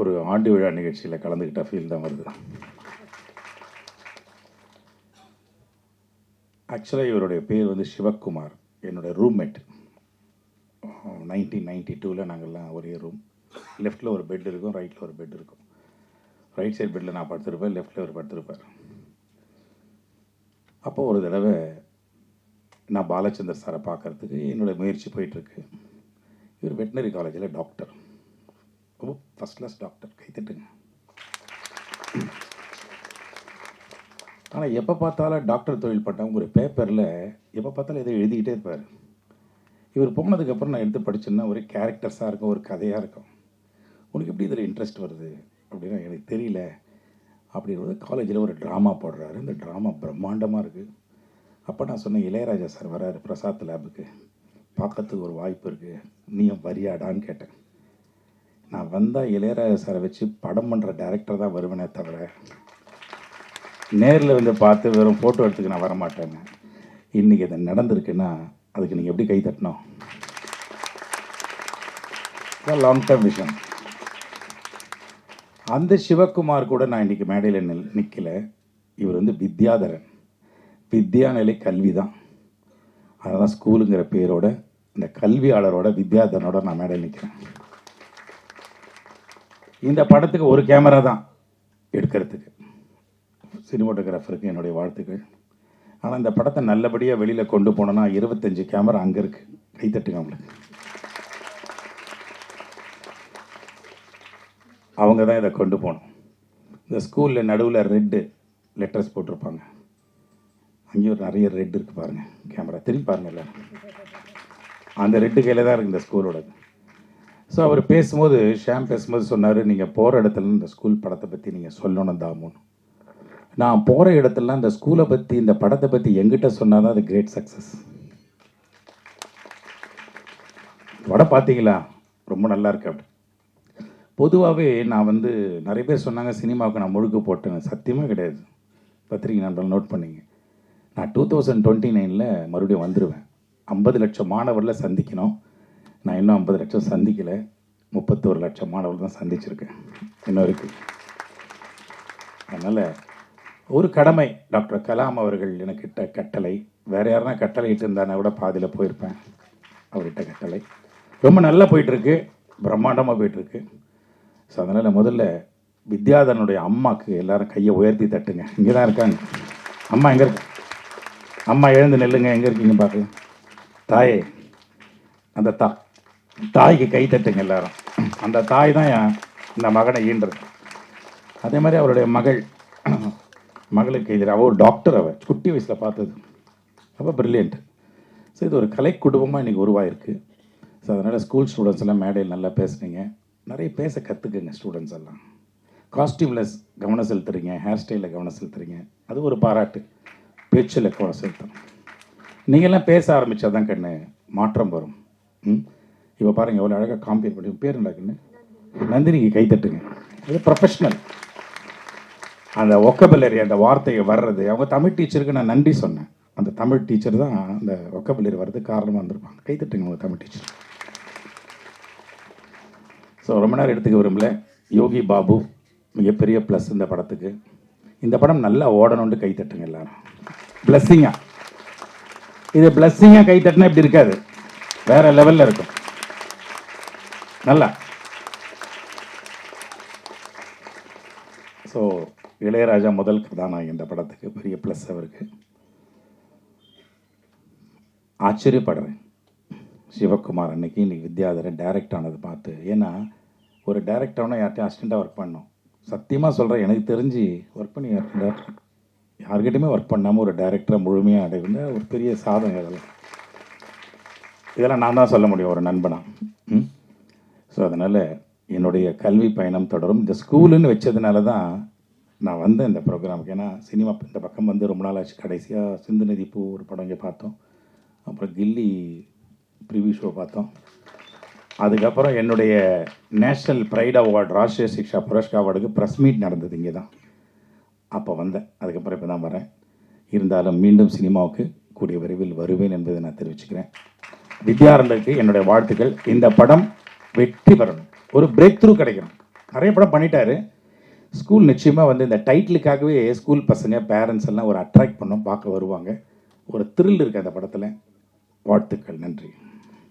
ஒரு ஆண்டு விழா நிகழ்ச்சியில் கலந்துக்கிட்ட ஃபீல் தான் வருது. ஆக்சுவலாக இவருடைய பேர் வந்து சிவக்குமார். என்னோடய ரூம்மேட். 1992 நாங்கள்லாம் ஒரே ரூம். லெஃப்டில் ஒரு பெட் இருக்கும், ரைட்டில் ஒரு பெட் இருக்கும். ரைட் சைட் பெட்டில் நான் படுத்திருப்பேன், லெஃப்டில் அவர் படுத்திருப்பார். அப்போது ஒரு தடவை நான் பாலச்சந்தர் சாரை பார்க்குறதுக்கு என்னோடய முயற்சி போயிட்டுருக்கு. இவர் வெட்டினரி காலேஜில் டாக்டர். ரொம்ப ஃபஸ்ட் கிளாஸ் டாக்டர், கைத்தட்டுங்க. ஆனால் எப்போ பார்த்தாலும் டாக்டர் தொழில் பட்டவங்க ஒரு பேப்பரில் எப்போ பார்த்தாலும் எதை எழுதிக்கிட்டே இருப்பார். இவர் போனதுக்கப்புறம் நான் எடுத்து படிச்சேன்னா ஒரே கேரக்டர்ஸாக இருக்கும், ஒரு கதையாக இருக்கும். உனக்கு எப்படி இதில் இன்ட்ரெஸ்ட் வருது அப்படின்னா எனக்கு தெரியல அப்படின்றது. காலேஜில் ஒரு ட்ராமா போடுறாரு. இந்த ட்ராமா பிரம்மாண்டமாக இருக்குது. அப்போ நான் சொன்னேன், இளையராஜா சார் வராரு பிரசாத் லேபுக்கு, பார்க்கறதுக்கு ஒரு வாய்ப்பு இருக்குது, நீயும் வரியாடான்னு கேட்டேன். நான் வந்தால் இளையராஜா சாரை வச்சு படம் பண்ணுற டைரக்டர் தான் வருவேனே தவிர நேரில் வந்து பார்த்து வெறும் ஃபோட்டோ எடுத்துக்க நான் வரமாட்டேன்னு. இன்றைக்கி அது நடந்திருக்குன்னா அதுக்கு நீங்கள் எப்படி கை தட்டணும்? Long term vision. அந்த சிவக்குமார் கூட நான் இன்றைக்கி மேடையில் நிற்கலை. இவர் வந்து வித்யாதரன். வித்யாநிலை கல்வி தான். அதெல்லாம் ஸ்கூலுங்கிற பேரோட இந்த கல்வியாளரோட வித்யாதரனோட நான் மேடையில் நிற்கிறேன். இந்த படத்துக்கு ஒரு கேமரா தான் எடுக்கிறதுக்கு. சினிமோட்டோகிராஃபருக்கு என்னுடைய வாழ்த்துக்கள். ஆனால் இந்த படத்தை நல்லபடியாக வெளியில் கொண்டு போனோன்னா 25 கேமரா அங்கே இருக்குது. கைத்தட்டுங்க அவங்களுக்கு. அவங்க தான் இதை கொண்டு போகணும். இந்த ஸ்கூலில் நடுவில் ரெட்டு லெட்டர்ஸ் போட்டிருப்பாங்க. அங்கேயும் ஒரு நிறைய ரெட் இருக்குது பாருங்கள். கேமரா திரும்பி பாருங்கள் எல்லோரும். அந்த ரெட்டு கையில் தான் இருக்குது இந்த ஸ்கூலோடது. ஸோ அவர் பேசும்போது, ஷாம் பேசும்போது சொன்னார், நீங்கள் போகிற இடத்துல இந்த ஸ்கூல் படத்தை பற்றி நீங்கள் சொல்லணும் தாமுன்னு. நான் போகிற இடத்துலலாம் இந்த ஸ்கூலை பற்றி, இந்த படத்தை பற்றி எங்கிட்ட சொன்னால் தான் அது கிரேட் சக்ஸஸ். படம் பார்த்தீங்களா, ரொம்ப நல்லா இருக்கு அப்படி. பொதுவாகவே நான் வந்து நிறைய பேர் சொன்னாங்க சினிமாவுக்கு நான் முழுக்க போட்டேன். சத்தியமாக கிடையாது. பத்திரிகை நண்பர்கள் நோட் பண்ணிங்க. நான் 2029 மறுபடியும் வந்துடுவேன். 50 லட்சம் மாணவர்களை சந்திக்கணும். நான் இன்னும் 50 லட்சம் சந்திக்கலை. 31 லட்சம் மாணவர்கள் தான் சந்திச்சிருக்கேன் இன்னும் இருக்குது. அதனால் ஒரு கடமை. டாக்டர் கலாம் அவர்கள் எனக்கிட்ட கட்டளை. வேறு யாருன்னா கட்டளை இட்டு இருந்தானா கூட பாதியில் போயிருப்பேன். அவர்கிட்ட கட்டளை ரொம்ப நல்லா போயிட்டுருக்கு, பிரம்மாண்டமாக போயிட்டுருக்கு. ஸோ அதனால் முதல்ல வித்யாதரனுடைய அம்மாவுக்கு எல்லோரும் கையை உயர்த்தி தட்டுங்க. இங்கே தான் இருக்காங்க. அம்மா எங்கே இருக்கு? அம்மா எழுந்து நெல்லுங்க. எங்கே இருக்கீங்க பார்க்க? தாயே, அந்த தாய்க்கு கை தட்டுங்க எல்லோரும். அந்த தாய் தான் இந்த மகனை ஈன்றது. அதே மாதிரி அவருடைய மகளுக்கு எதிராக ஒரு டாக்டர். அவர் குட்டி வயசில் பார்த்தது ரொம்ப ப்ரில்லியன்ட். ஸோ இது ஒரு கலை குடும்பமாக இன்றைக்கி உருவாயிருக்கு. ஸோ அதனால் ஸ்கூல் ஸ்டூடெண்ட்ஸ் எல்லாம் மேடையில் நல்லா பேசுனீங்க. நிறைய பேச கற்றுக்குங்க ஸ்டூடெண்ட்ஸ் எல்லாம். காஸ்டியூமில் கவனம் செலுத்துறீங்க, ஹேர் ஸ்டைலில் கவனம் செலுத்துறீங்க, அது ஒரு பாராட்டு. பேச்சில் கவனம் செலுத்தணும். நீங்கள்லாம் பேச ஆரம்பித்தா தான் கண்ணு மாற்றம் வரும். இப்போ பாருங்கள் எவ்வளோ அழகாக காம்பேர் பண்ணி. பேர் நடக்குன்னு நந்தினிக்கு கை தட்டுங்க. அது ப்ரொஃபஷ்னல். அந்த ஒக்கபுலரி, அந்த வார்த்தையை வர்றது, அவங்க தமிழ் டீச்சருக்கு நான் நன்றி சொன்னேன். அந்த தமிழ் டீச்சர் தான் அந்த ஒக்கபுலரி வர்றதுக்கு காரணமாக இருந்திருப்பாங்க. கைத்தட்டுங்க அவங்க தமிழ் டீச்சர். ஸோ ரொம்ப நேரம் எடுத்துக்க விரும்பல. யோகி பாபு மிகப்பெரிய ப்ளஸ் இந்த படத்துக்கு. இந்த படம் நல்லா ஓடணும்னு கைத்தட்டுங்க எல்லாரும். பிளஸ்ஸிங்காக இது பிளஸ்ஸிங்காக கைத்தட்டினா இப்படி இருக்காது, வேற லெவலில் இருக்கும். நல்லா. ஸோ இளையராஜா முதல் கதாநாயகன் இந்த படத்துக்கு, பெரிய ப்ளஸ் அவருக்கு. ஆச்சரியப்படுறேன் சிவக்குமார் இன்னைக்கு வித்யாதரன் டைரக்ட் ஆனது பார்த்து. ஏன்னா ஒரு டைரக்ட் ஆனால் யார்ட்டையும் அசிஸ்டண்ட்டாக ஒர்க் பண்ணோம். சத்தியமாக சொல்கிறேன், எனக்கு தெரிஞ்சு ஒர்க் பண்ணி யார்கிட்டையுமே ஒர்க் பண்ணாமல் ஒரு டைரக்டரை முழுமையாக அடைந்த ஒரு பெரிய சாதனை. இதெல்லாம் நான் தான் சொல்ல முடியும் ஒரு நண்பனா. ஸோ அதனால் என்னுடைய கல்வி பயணம் தொடரும். இந்த ஸ்கூலுன்னு வச்சதுனால தான் நான் வந்தேன் இந்த ப்ரோக்ராமுக்கு. ஏன்னா சினிமா இந்த பக்கம் வந்து ரொம்ப நாள் ஆச்சு. கடைசியாக சிந்து நதி பூ ஒரு படம் இங்கே பார்த்தோம். அப்புறம் கில்லி ப்ரிவியூ ஷோ பார்த்தோம். அதுக்கப்புறம் என்னுடைய நேஷ்னல் ப்ரைட் அவார்டு, ராஷ்ட்ரிய சிக்ஷா புரஸ்கார் அவார்டுக்கு ப்ரெஸ் மீட் நடந்தது இங்கே தான். அப்போ வந்தேன். அதுக்கப்புறம் இப்போ தான் வரேன். இருந்தாலும் மீண்டும் சினிமாவுக்கு கூடிய விரைவில் வருவேன் என்பதை நான் தெரிவிச்சுக்கிறேன். வித்யாரண்யருக்கு என்னுடைய வாழ்த்துக்கள். இந்த படம் வெற்றி பெறணும், ஒரு பிரேக் த்ரூ கிடைக்கணும். நிறைய படம் பண்ணிட்டாரு. ஸ்கூல் நிச்சயமாக வந்து இந்த டைட்டிலுக்காகவே ஸ்கூல் பசங்க பேரண்ட்ஸ் எல்லாம் ஒரு அட்ராக்ட் பண்ணோம், பார்க்க வருவாங்க. ஒரு த்ரில் இருக்குது அந்த படத்தில். வாழ்த்துக்கள். நன்றி.